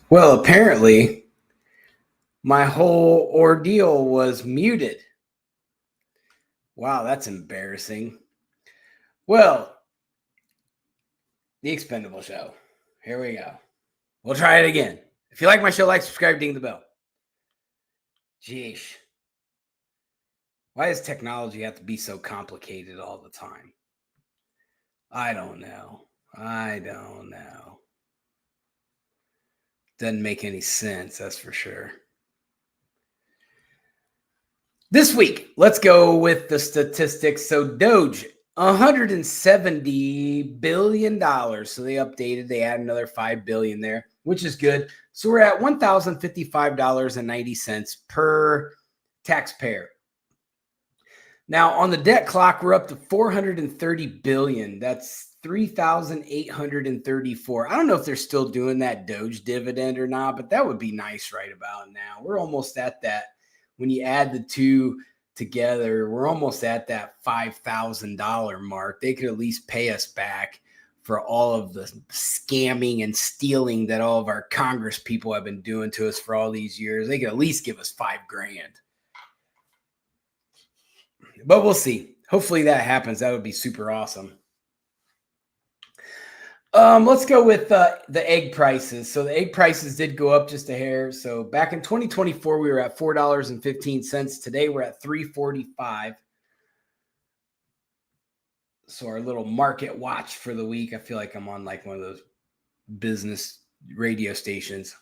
Well, apparently, my whole ordeal was muted. Wow, that's embarrassing. Well, the Expendable Show. Here we go. We'll try it again. If you like my show, like, subscribe, ding the bell. Jeesh. Why does technology have to be so complicated all the time? I don't know. Doesn't make any sense, that's for sure. This week, let's go with the statistics. So Doge, $170 billion. So they updated, they add another $5 billion there, which is good. So we're at $1,055.90 per taxpayer. Now on the debt clock, we're up to $430 billion. That's 3,834. I don't know if they're still doing that Doge dividend or not, but that would be nice right about now. We're almost at that. When you add the two together, we're almost at that $5,000 mark. They could at least pay us back for all of the scamming and stealing that all of our Congress people have been doing to us for all these years. They could at least give us $5,000. But we'll see. Hopefully that happens. That would be super awesome. Let's go with the egg prices. So the egg prices did go up just a hair. So back in 2024, we were at $4.15. Today we're at $3.45. So our little market watch for the week. I feel like I'm on like one of those business radio stations.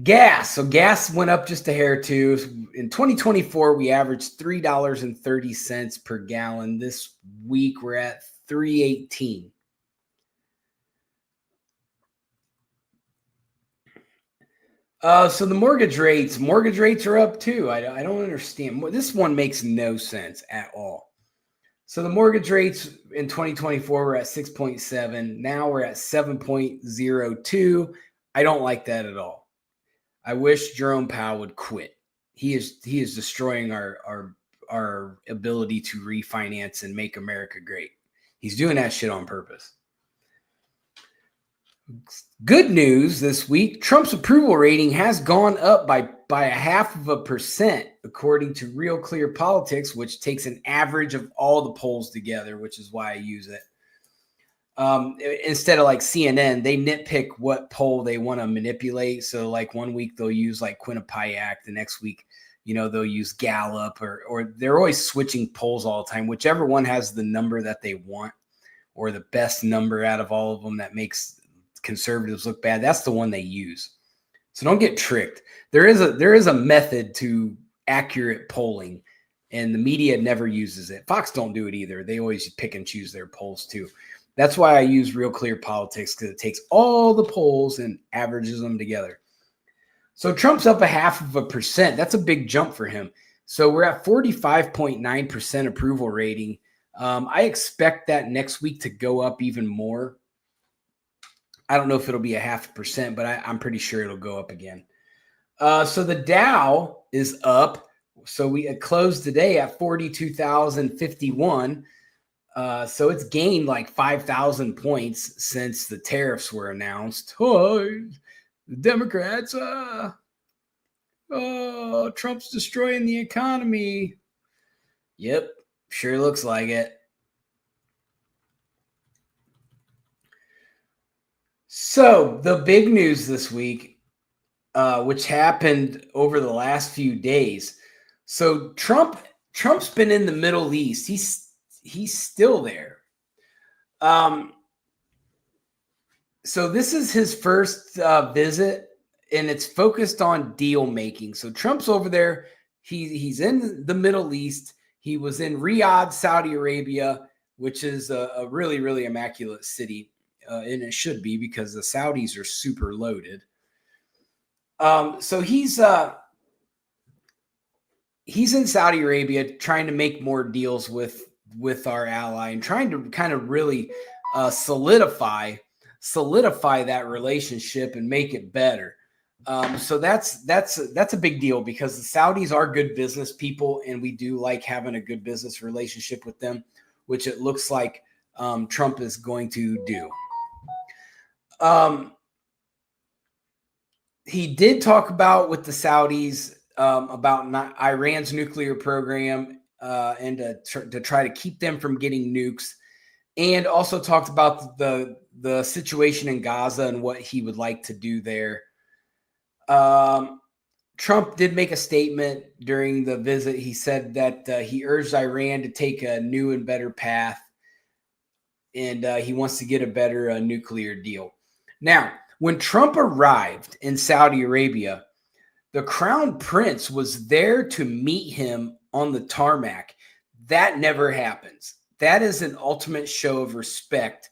Gas. So gas went up just a hair too. In 2024, we averaged $3.30 per gallon. This week we're at $3.18. So the mortgage rates are up too. I don't understand. This one makes no sense at all. So the mortgage rates in 2024 were at 6.7. Now we're at 7.02. I don't like that at all. I wish Jerome Powell would quit. He is destroying our ability to refinance and make America great. He's doing that shit on purpose. Good news this week, Trump's approval rating has gone up by 0.5%, according to Real Clear Politics, which takes an average of all the polls together, which is why I use it. Instead of like CNN, they nitpick what poll they want to manipulate. So like one week they'll use like Quinnipiac, the next week, they'll use Gallup or they're always switching polls all the time. Whichever one has the number that they want or the best number out of all of them that makes conservatives look bad, that's the one they use. So don't get tricked. There is a method to accurate polling, and the media never uses it. Fox don't do it either. They always pick and choose their polls too. That's why I use Real Clear Politics, because it takes all the polls and averages them together. So Trump's up 0.5%. That's a big jump for him. So we're at 45.9% approval rating. I expect that next week to go up even more. I don't know if it'll be 0.5%, but I'm pretty sure it'll go up again. So the Dow is up. So we closed today at 42,051. So it's gained like 5,000 points since the tariffs were announced. Oh, the Democrats, Trump's destroying the economy. Yep, sure looks like it. So the big news this week, which happened over the last few days. So Trump's been in the Middle East. He's still there. So this is his first visit, and it's focused on deal making. So Trump's over there. He's in the Middle East. He was in Riyadh, Saudi Arabia, which is a really, really immaculate city. And it should be, because the Saudis are super loaded. So he's in Saudi Arabia trying to make more deals with our ally and trying to kind of really solidify that relationship and make it better. So that's a big deal, because the Saudis are good business people, and we do like having a good business relationship with them, which it looks like Trump is going to do. he did talk about with the Saudis about Iran's nuclear program and to try to keep them from getting nukes, and also talked about the situation in Gaza and what he would like to do there. Trump did make a statement during the visit. He said that he urged Iran to take a new and better path, and he wants to get a better nuclear deal. Now, when Trump arrived in Saudi Arabia, the crown prince was there to meet him on the tarmac. That never happens. That is an ultimate show of respect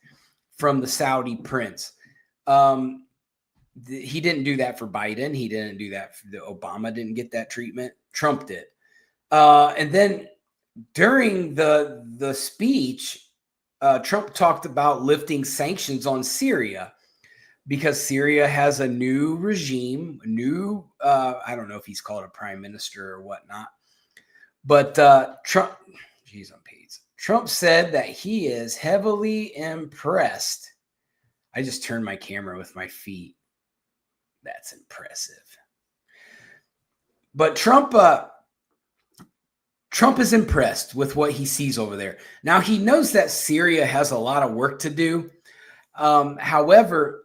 from the Saudi prince. He didn't do that for Biden. He didn't do that. Obama didn't get that treatment. Trump did. And then during the speech, Trump talked about lifting sanctions on Syria because Syria has a new regime, I don't know if he's called a prime minister or whatnot, but Trump, geez, I'm paid. Trump said that he is heavily impressed. I just turned my camera with my feet. That's impressive. But Trump is impressed with what he sees over there. Now, he knows that Syria has a lot of work to do. However,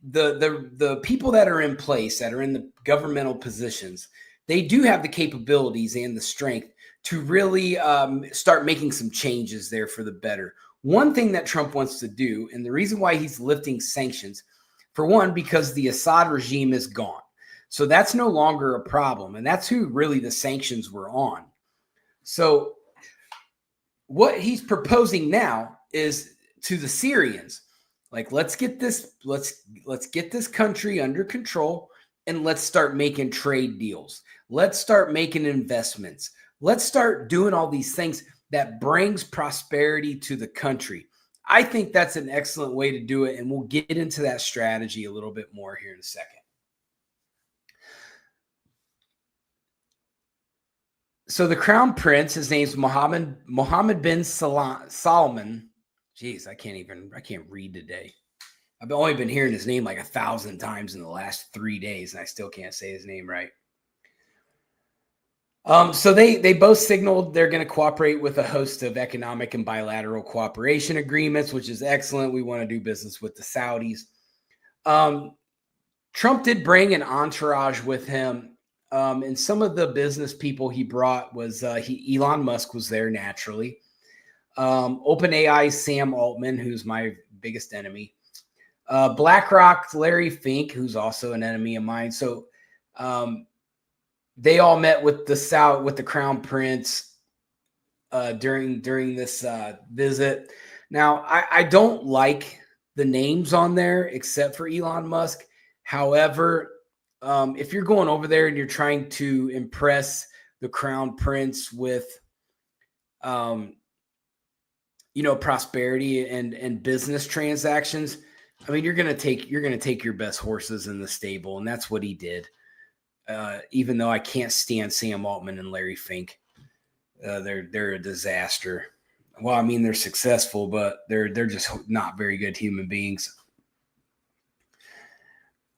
the people that are in place, that are in the governmental positions, they do have the capabilities and the strength to really start making some changes there for the better. One thing that Trump wants to do, and the reason why he's lifting sanctions, for one, because the Assad regime is gone. So that's no longer a problem. And that's who really the sanctions were on. So what he's proposing now is to the Syrians, like, let's get this country under control, and let's start making trade deals. Let's start making investments. Let's start doing all these things that brings prosperity to the country. I think that's an excellent way to do it, and we'll get into that strategy a little bit more here in a second. So the crown prince, his name's Mohammed bin Salman. Jeez, I can't read today. I've only been hearing his name like 1,000 times in the last 3 days, and I still can't say his name right. So they both signaled they're going to cooperate with a host of economic and bilateral cooperation agreements, which is excellent. We want to do business with the Saudis. Trump did bring an entourage with him, and some of the business people he brought was Elon Musk was there naturally. OpenAI's Sam Altman, who's my biggest enemy. BlackRock's Larry Fink, who's also an enemy of mine. So they all met with the crown prince during this visit. Now, I don't like the names on there except for Elon Musk. However, if you're going over there and you're trying to impress the crown prince with prosperity and business transactions, I mean, you're gonna take your best horses in the stable, and that's what he did. Even though I can't stand Sam Altman and Larry Fink, they're a disaster. Well, I mean, they're successful, but they're just not very good human beings.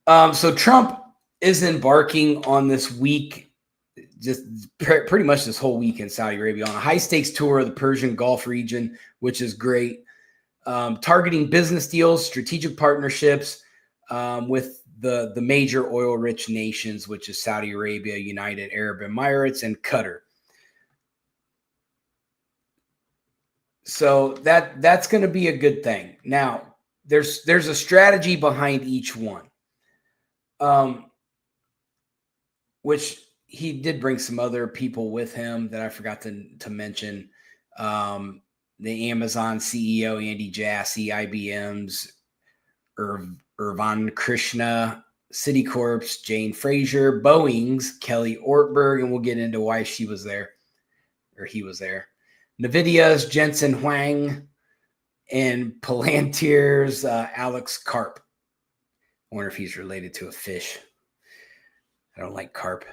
So Trump is embarking on this week, just pretty much this whole week in Saudi Arabia, on a high-stakes tour of the Persian Gulf region, which is great. Targeting business deals, strategic partnerships with the major oil-rich nations, which is Saudi Arabia, United Arab Emirates, and Qatar. So that's going to be a good thing. Now, there's a strategy behind each one, which he did bring some other people with him that I forgot to mention. The Amazon CEO, Andy Jassy, IBM's Irvan Krishna, Citicorp's Jane Fraser, Boeing's Kelly Ortberg, and we'll get into why he was there. NVIDIA's Jensen Huang, and Palantir's Alex Karp. I wonder if he's related to a fish. I don't like carp.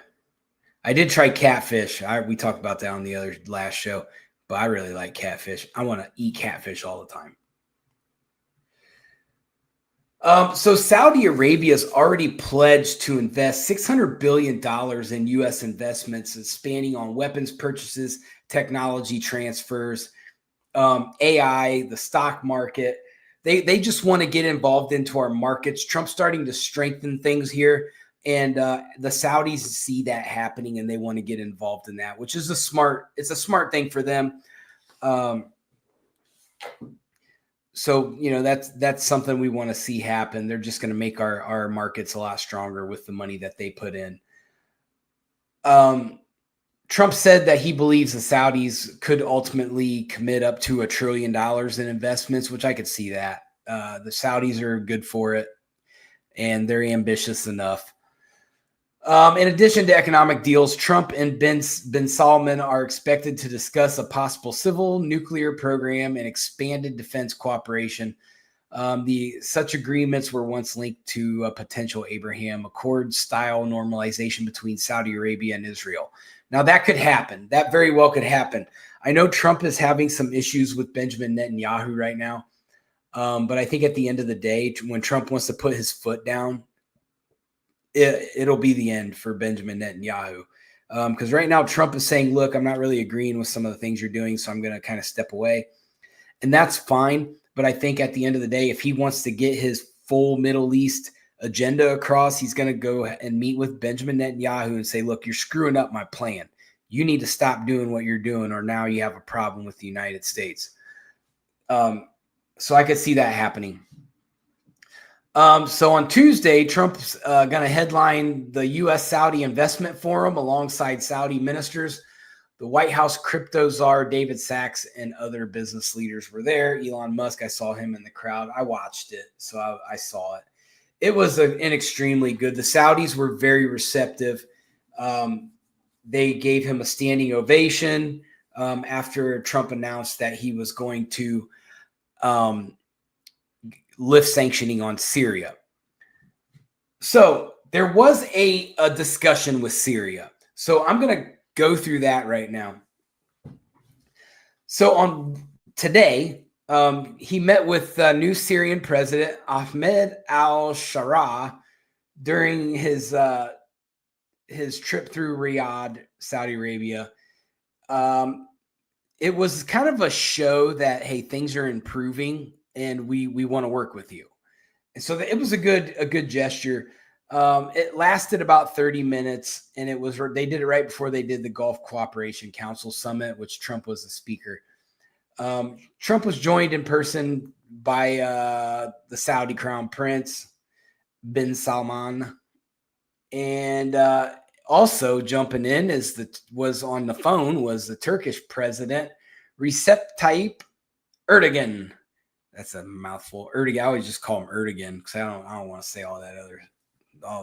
I did try catfish. We talked about that on the last show, but I really like catfish. I want to eat catfish all the time. So Saudi Arabia has already pledged to invest $600 billion in U.S. investments spanning on weapons purchases, technology transfers, AI, the stock market. They just want to get involved into our markets. Trump's starting to strengthen things here, and the Saudis see that happening, and they want to get involved in that, which is it's a smart thing for them. So, that's something we want to see happen. They're just going to make our markets a lot stronger with the money that they put in. Trump said that he believes the Saudis could ultimately commit up to $1 trillion in investments, which I could see that. The Saudis are good for it, and they're ambitious enough. In addition to economic deals, Trump and bin Salman are expected to discuss a possible civil nuclear program and expanded defense cooperation. Such agreements were once linked to a potential Abraham Accord-style normalization between Saudi Arabia and Israel. Now, that could happen. That very well could happen. I know Trump is having some issues with Benjamin Netanyahu right now, but I think at the end of the day, when Trump wants to put his foot down, it'll be the end for Benjamin Netanyahu. Because right now Trump is saying, look, I'm not really agreeing with some of the things you're doing, so I'm going to kind of step away. And that's fine. But I think at the end of the day, if he wants to get his full Middle East agenda across, he's going to go and meet with Benjamin Netanyahu and say, look, you're screwing up my plan. You need to stop doing what you're doing, or now you have a problem with the United States. So I could see that happening. So on Tuesday, Trump's going to headline the U.S.-Saudi Investment Forum alongside Saudi ministers. The White House crypto czar David Sachs and other business leaders were there. Elon Musk, I saw him in the crowd. I watched it, so I saw it. It was an extremely good. The Saudis were very receptive. They gave him a standing ovation after Trump announced that he was going to lift sanctioning on Syria. So there was a discussion with Syria. So I'm going to go through that right now. So on today, he met with new Syrian President Ahmed al-Sharaa during his trip through Riyadh, Saudi Arabia. It was kind of a show that, hey, things are improving and we want to work with you. And so it was a good gesture. It lasted about 30 minutes, and they did it right before they did the Gulf Cooperation Council Summit, which Trump was the speaker. Trump was joined in person by the Saudi Crown Prince, bin Salman, and also jumping in was on the phone was the Turkish president, Recep Tayyip Erdogan. That's a mouthful. Erdogan. I always just call him Erdogan because I don't want to say all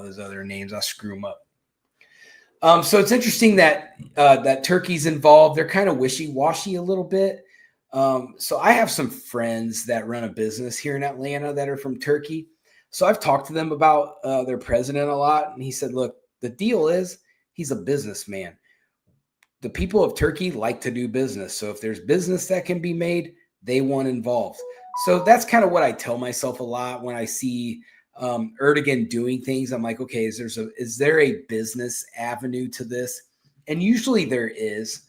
those other names. I screw them up. So it's interesting that that Turkey's involved. They're kind of wishy-washy a little bit. So I have some friends that run a business here in Atlanta that are from Turkey. So I've talked to them about their president a lot, and he said, "Look, the deal is he's a businessman. The people of Turkey like to do business. So if there's business that can be made, they want involved." So that's kind of what I tell myself a lot when I see Erdogan doing things. I'm like, okay, is there a business avenue to this? And usually there is.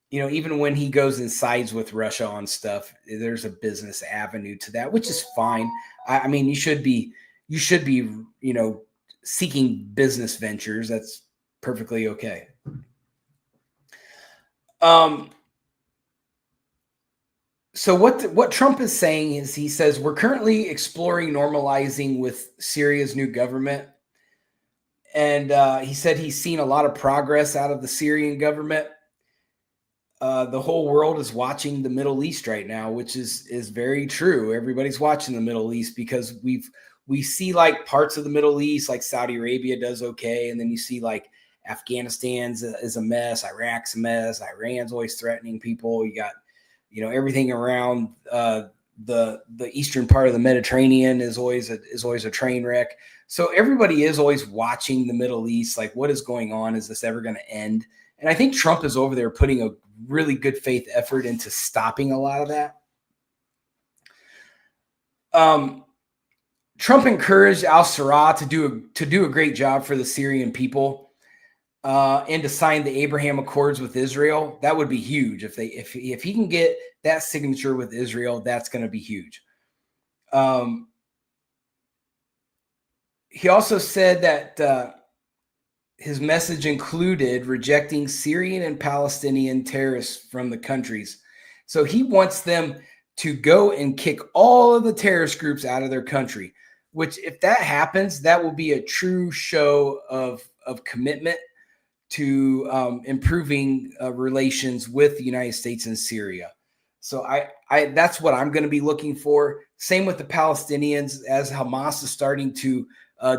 Even when he goes and sides with Russia on stuff, there's a business avenue to that, which is fine. I mean, you should be, seeking business ventures. That's perfectly okay. So what Trump is saying is he says, we're currently exploring normalizing with Syria's new government. And he said he's seen a lot of progress out of the Syrian government. The whole world is watching the Middle East right now, which is very true. Everybody's watching the Middle East because we see like parts of the Middle East, like Saudi Arabia does okay. And then you see like Afghanistan's is a mess. Iraq's a mess. Iran's always threatening people. You got, everything around the eastern part of the Mediterranean is always a train wreck. So everybody is always watching the Middle East. Like, what is going on? Is this ever going to end? And I think Trump is over there putting a really good faith effort into stopping a lot of that. Trump encouraged al-Sarraj to do a great job for the Syrian people and to sign the Abraham Accords with Israel. That would be huge if he can get that signature with Israel. That's going to be huge. He also said that his message included rejecting Syrian and Palestinian terrorists from the countries. So he wants them to go and kick all of the terrorist groups out of their country, which if that happens, that will be a true show of commitment to improving relations with the United States and Syria. So I that's what I'm going to be looking for. Same with the Palestinians. As Hamas is starting to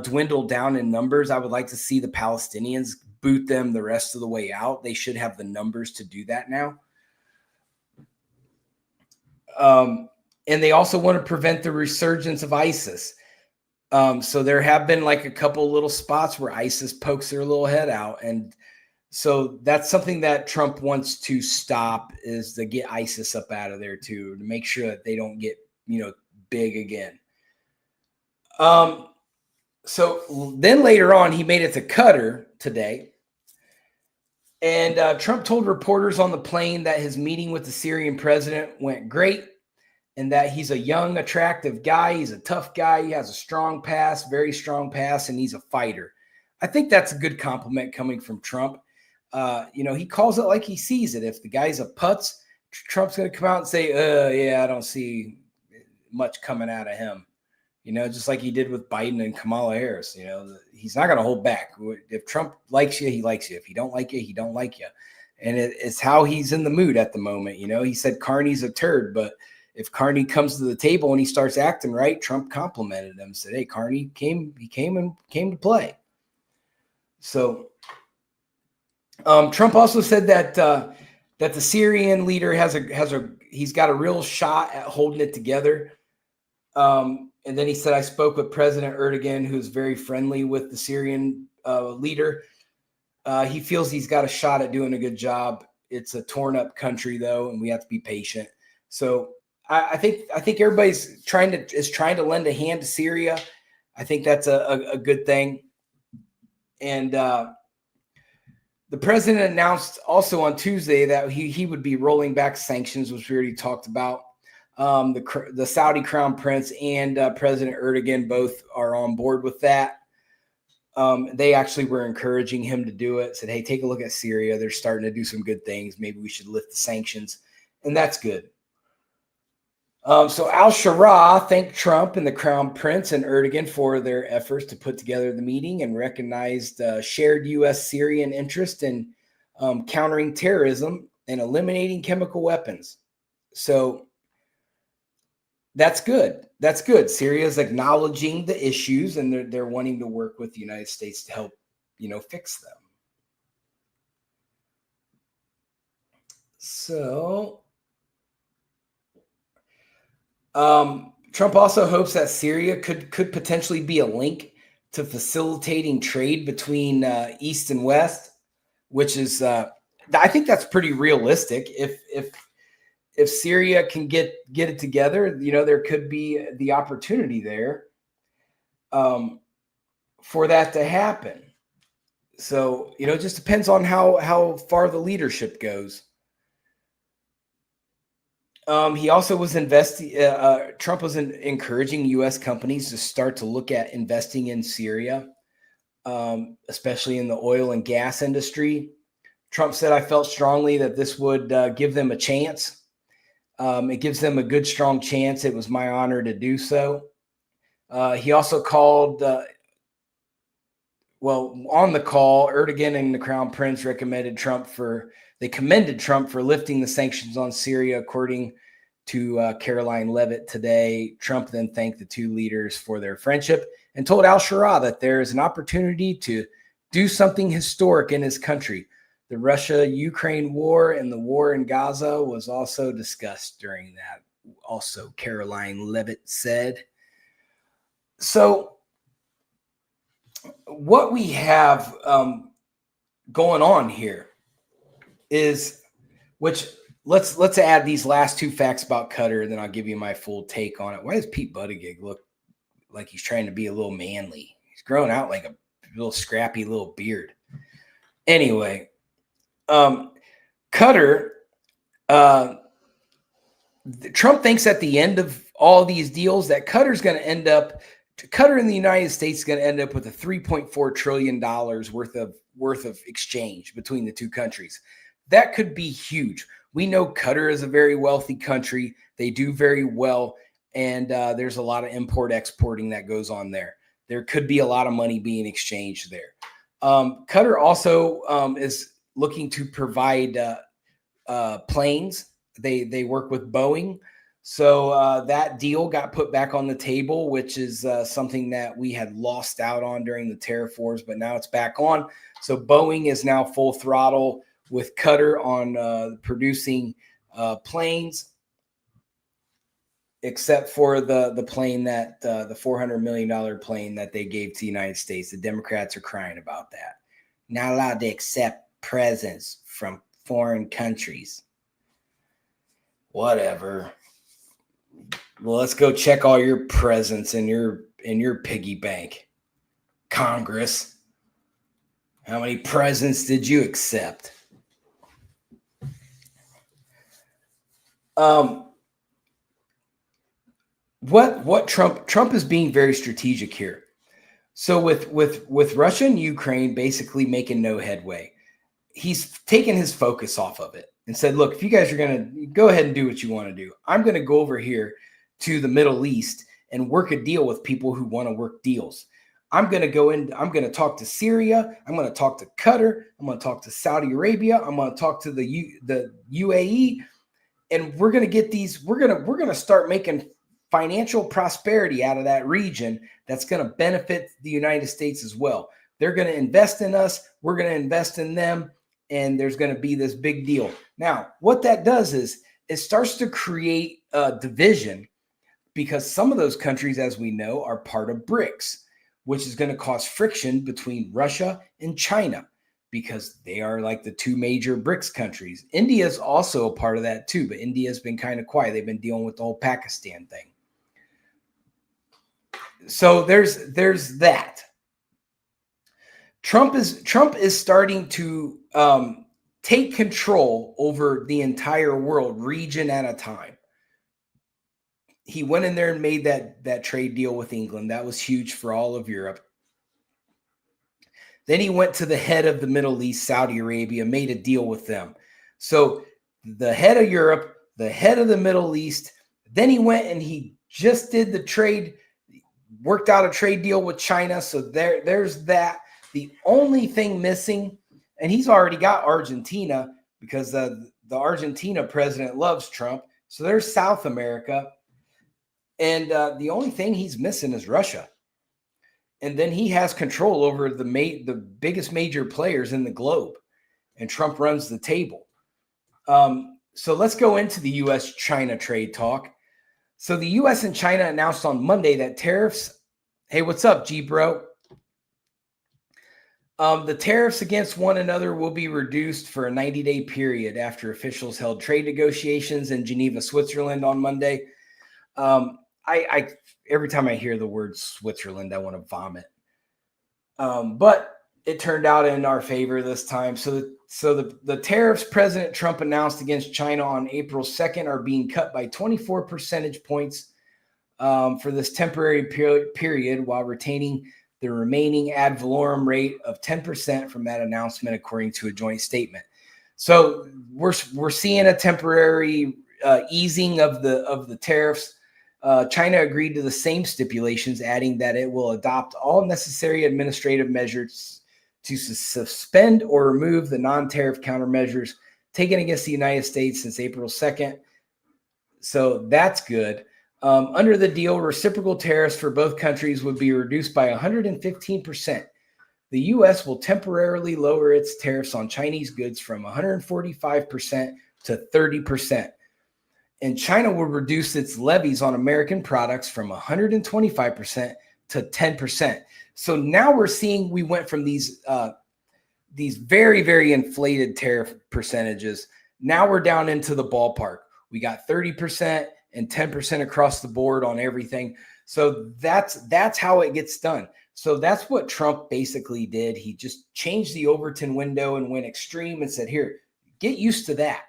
dwindle down in numbers, I would like to see the Palestinians boot them the rest of the way out. They should have the numbers to do that now. And they also want to prevent the resurgence of ISIS. So there have been like a couple little spots where ISIS pokes their little head out. And so that's something that Trump wants to stop, is to get ISIS up out of there too, to make sure that they don't get, big again. So then later on, he made it to Qatar today. And Trump told reporters on the plane that his meeting with the Syrian president went great and that he's a young, attractive guy. He's a tough guy. He has a strong pass, very strong pass, and he's a fighter. I think that's a good compliment coming from Trump. He calls it like he sees it. If the guy's a putz, Trump's going to come out and say, yeah, I don't see much coming out of him. Just like he did with Biden and Kamala Harris. He's not going to hold back. If Trump likes you, he likes you. If he don't like you, he don't like you. And it's how he's in the mood at the moment. He said Carney's a turd, but if Carney comes to the table and he starts acting right, Trump complimented him, said, hey, Carney came to play. So Trump also said that the Syrian leader he's got a real shot at holding it together. And then he said, I spoke with President Erdogan, who's very friendly with the Syrian leader. He feels he's got a shot at doing a good job. It's a torn up country, though, and we have to be patient. So I think everybody's trying to lend a hand to Syria. I think that's a good thing. And the president announced also on Tuesday that he would be rolling back sanctions, which we already talked about. The Saudi Crown Prince and President Erdogan both are on board with that. They actually were encouraging him to do it, said, hey, take a look at Syria. They're starting to do some good things. Maybe we should lift the sanctions. And that's good. So al-Sarraj thanked Trump and the Crown Prince and Erdogan for their efforts to put together the meeting and recognized shared U.S.-Syrian interest in countering terrorism and eliminating chemical weapons. So that's good. That's good. Syria is acknowledging the issues, and they're wanting to work with the United States to help, fix them. So Trump also hopes that Syria could potentially be a link to facilitating trade between East and West, which is I think that's pretty realistic. If Syria can get it together, there could be the opportunity there for that to happen. So, it just depends on how far the leadership goes. He also was Trump was encouraging U.S. companies to start to look at investing in Syria, especially in the oil and gas industry. Trump said, I felt strongly that this would give them a chance. It gives them a good, strong chance. It was my honor to do so. He also called, on the call, Erdogan and the Crown Prince commended Trump for lifting the sanctions on Syria, according to Caroline Levitt today. Trump then thanked the two leaders for their friendship and told al-Sarraj that there is an opportunity to do something historic in his country. The Russia-Ukraine war and the war in Gaza was also discussed during that. Also, Caroline Levitt said. So what we have going on here is, let's add these last two facts about Qatar, and then I'll give you my full take on it. Why does Pete Buttigieg look like he's trying to be a little manly. He's growing out like a little scrappy little beard. Anyway, Qatar, Trump thinks at the end of all these deals that Qatar and the United States is going to end up with a $3.4 trillion worth of exchange between the two countries. That could be huge. We know Qatar is a very wealthy country. They do very well. And there's a lot of import exporting that goes on there. There could be a lot of money being exchanged there. Qatar also is looking to provide planes. They work with Boeing. So that deal got put back on the table, which is something that we had lost out on during the tariff wars, but now it's back on. So Boeing is now full throttle with Qatar on producing planes, except for the plane that the $400 million plane that they gave to the United States. The Democrats are crying about that. Not allowed to accept presents from foreign countries. Whatever. Well, let's go check all your presents in your piggy bank. Congress. How many presents did you accept? What Trump is being very strategic here. So with Russia and Ukraine basically making no headway, he's taken his focus off of it and said, look, if you guys are going to go ahead and do what you want to do, I'm going to go over here to the Middle East and work a deal with people who want to work deals. I'm going to go in. I'm going to talk to Syria. I'm going to talk to Qatar. I'm going to talk to Saudi Arabia. I'm going to talk to the UAE, and we're going to get these. We're going to start making financial prosperity out of that region. That's going to benefit the United States as well. They're going to invest in us. We're going to invest in them, and there's going to be this big deal. Now, what that does is it starts to create a division, because some of those countries, as we know, are part of BRICS, which is going to cause friction between Russia and China, because they are like the two major BRICS countries. India is also a part of that too, but India has been kind of quiet. They've been dealing with the whole Pakistan thing. So there's that. Trump is starting to take control over the entire world, region at a time. He went in there and made that trade deal with England. That was huge for all of Europe. Then he went to the head of the Middle East, Saudi Arabia, made a deal with them. So the head of Europe, the head of the Middle East, then he went and he just did the trade, worked out a trade deal with China. So there's that. The only thing missing, and he's already got Argentina, because the Argentina president loves Trump. So there's South America. And the only thing he's missing is Russia. And then he has control over the biggest major players in the globe. And Trump runs the table. So let's go into the U.S.-China trade talk. So the U.S. and China announced on Monday that tariffs. Hey, what's up, G-Bro? The tariffs against one another will be reduced for a 90-day period after officials held trade negotiations in Geneva, Switzerland on Monday. I every time I hear the word Switzerland, I want to vomit. But it turned out in our favor this time. So the tariffs President Trump announced against China on April 2nd are being cut by 24 percentage points for this temporary period, while retaining the remaining ad valorem rate of 10% from that announcement, according to a joint statement. So we're seeing a temporary easing of the tariffs. China agreed to the same stipulations, adding that it will adopt all necessary administrative measures to suspend or remove the non-tariff countermeasures taken against the United States since April 2nd. So that's good. Under the deal, reciprocal tariffs for both countries would be reduced by 115%. The U.S. will temporarily lower its tariffs on Chinese goods from 145% to 30%. And China will reduce its levies on American products from 125% to 10%. So now we're seeing we went from these very, very inflated tariff percentages. Now we're down into the ballpark. We got 30% and 10% across the board on everything. So that's how it gets done. So that's what Trump basically did. He just changed the Overton window and went extreme and said, here, get used to that.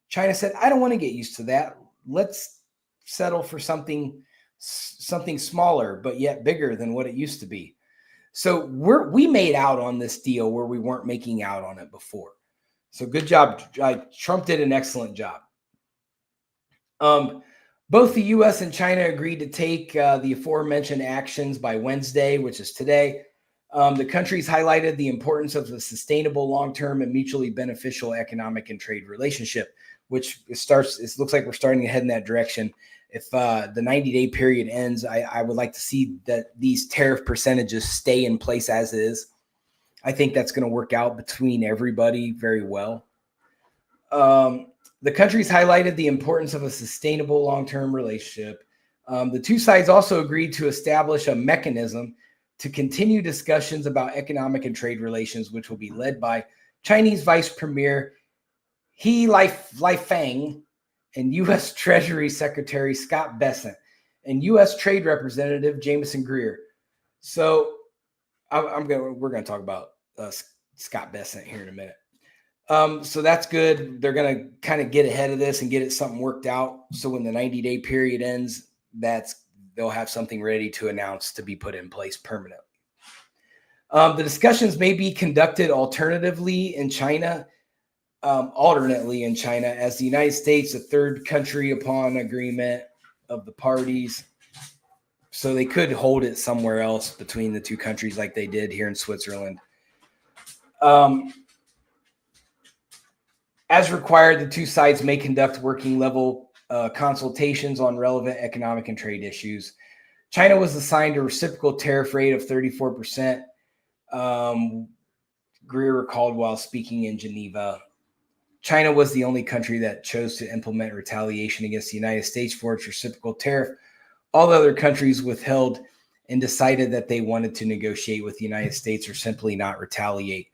China said, I don't want to get used to that. Let's settle for something smaller, but yet bigger than what it used to be. So we made out on this deal where we weren't making out on it before. So good job. Trump did an excellent job. Both the U.S. and China agreed to take the aforementioned actions by Wednesday, which is today. The countries highlighted the importance of the sustainable, long-term, and mutually beneficial economic and trade relationship, which it looks like we're starting to head in that direction. If the 90-day period ends, I would like to see that these tariff percentages stay in place as is. I think that's going to work out between everybody very well. The countries highlighted the importance of a sustainable long-term relationship. The two sides also agreed to establish a mechanism to continue discussions about economic and trade relations, which will be led by Chinese Vice Premier He Lifeng and U.S. Treasury Secretary Scott Bessent and U.S. Trade Representative Jameson Greer. So we're going to talk about Scott Bessent here in a minute. So that's good. They're going to kind of get ahead of this and get it something worked out. So when the 90-day period ends, they'll have something ready to announce to be put in place permanently. The discussions may be conducted alternately in China as the United States, a third country upon agreement of the parties. So they could hold it somewhere else between the two countries like they did here in Switzerland. As required, the two sides may conduct working level consultations on relevant economic and trade issues. China was assigned a reciprocal tariff rate of 34%. Greer recalled while speaking in Geneva. China was the only country that chose to implement retaliation against the United States for its reciprocal tariff. All other countries withheld and decided that they wanted to negotiate with the United States or simply not retaliate.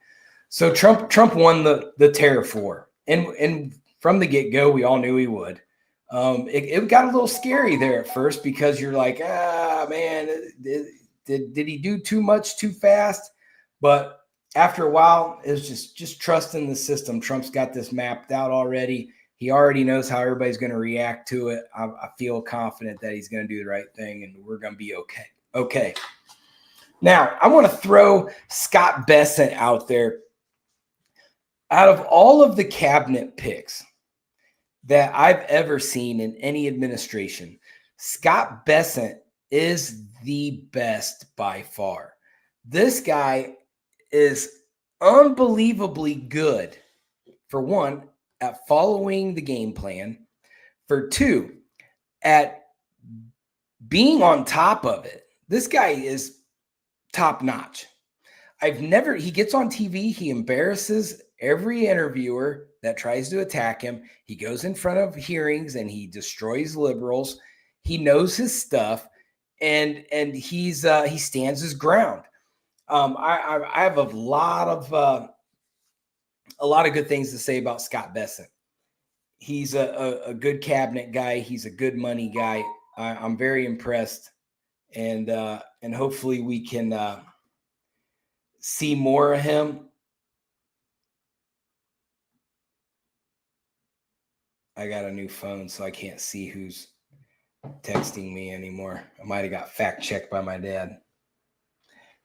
So Trump won the tariff war. And from the get-go, we all knew he would. It got a little scary there at first because you're like, man, did he do too much too fast? But after a while, it was just trust in the system. Trump's got this mapped out already. He already knows how everybody's going to react to it. I feel confident that he's going to do the right thing, and we're going to be okay. Okay. Now, I want to throw Scott Bessent out there. Out of all of the cabinet picks that I've ever seen in any administration, Scott Bessent is the best by far. This guy is unbelievably good, for one, at following the game plan, for two, at being on top of it. This guy is top notch. He gets on TV, he embarrasses every interviewer that tries to attack him. He goes in front of hearings and he destroys liberals. He knows his stuff, and he stands his ground. I have a lot of good things to say about Scott Bessent. He's a good cabinet guy. He's a good money guy. I'm very impressed, and hopefully we can see more of him. I got a new phone, so I can't see who's texting me anymore. I might have got fact-checked by my dad.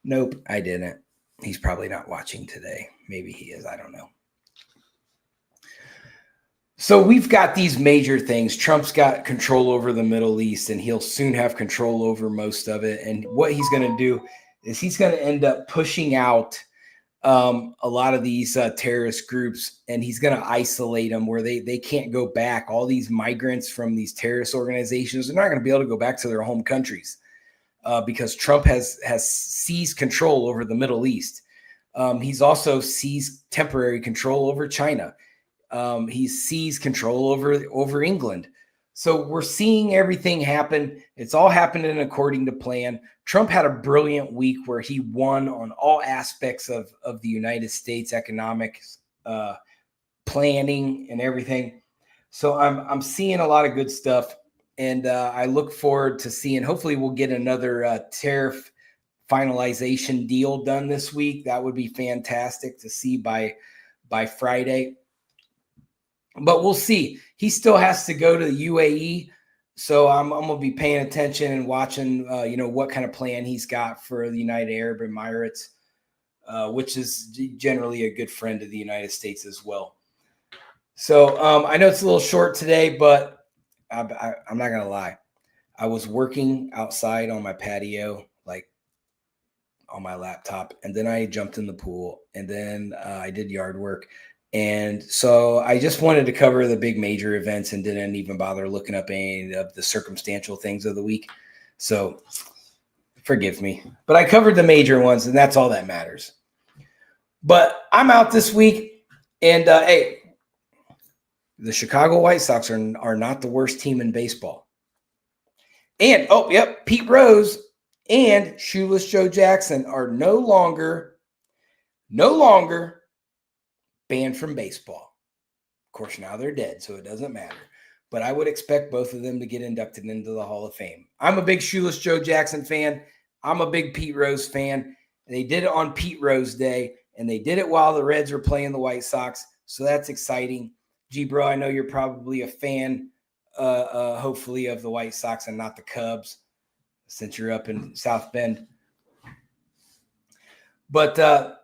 Nope, I didn't. He's probably not watching today. Maybe he is. I don't know. So we've got these major things. Trump's got control over the Middle East, and he'll soon have control over most of it. And what he's going to do is he's going to end up pushing out a lot of these terrorist groups, and he's going to isolate them where they can't go back. All these migrants from these terrorist organizations, they're not going to be able to go back to their home countries because Trump has seized control over the Middle East. He's also seized temporary control over China. He's seized control over England. So we're seeing everything happen. It's all happening according to plan. Trump had a brilliant week where he won on all aspects of the United States economic planning and everything. So I'm seeing a lot of good stuff. And I look forward to seeing, hopefully we'll get another tariff finalization deal done this week. That would be fantastic to see by Friday. But we'll see. He still has to go to the UAE. So I'm going to be paying attention and watching, what kind of plan he's got for the United Arab Emirates, which is generally a good friend of the United States as well. So I know it's a little short today, but I'm not going to lie. I was working outside on my patio, like on my laptop, and then I jumped in the pool, and then I did yard work. And so I just wanted to cover the big major events and didn't even bother looking up any of the circumstantial things of the week. So forgive me, but I covered the major ones, and that's all that matters. But I'm out this week, and hey, the Chicago White Sox are not the worst team in baseball. And, Pete Rose and Shoeless Joe Jackson are no longer banned from baseball. Of course, now they're dead, so it doesn't matter. But I would expect both of them to get inducted into the Hall of Fame. I'm a big Shoeless Joe Jackson fan. I'm a big Pete Rose fan. They did it on Pete Rose Day, and they did it while the Reds were playing the White Sox, so that's exciting. G, bro, I know you're probably a fan, hopefully, of the White Sox and not the Cubs, since you're up in South Bend. But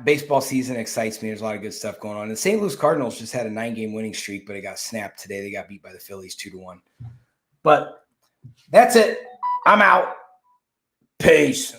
baseball season excites me. There's a lot of good stuff going on. The St. Louis Cardinals just had a 9-game winning streak, but it got snapped today. They got beat by the Phillies 2-1. But that's it. I'm out. Peace.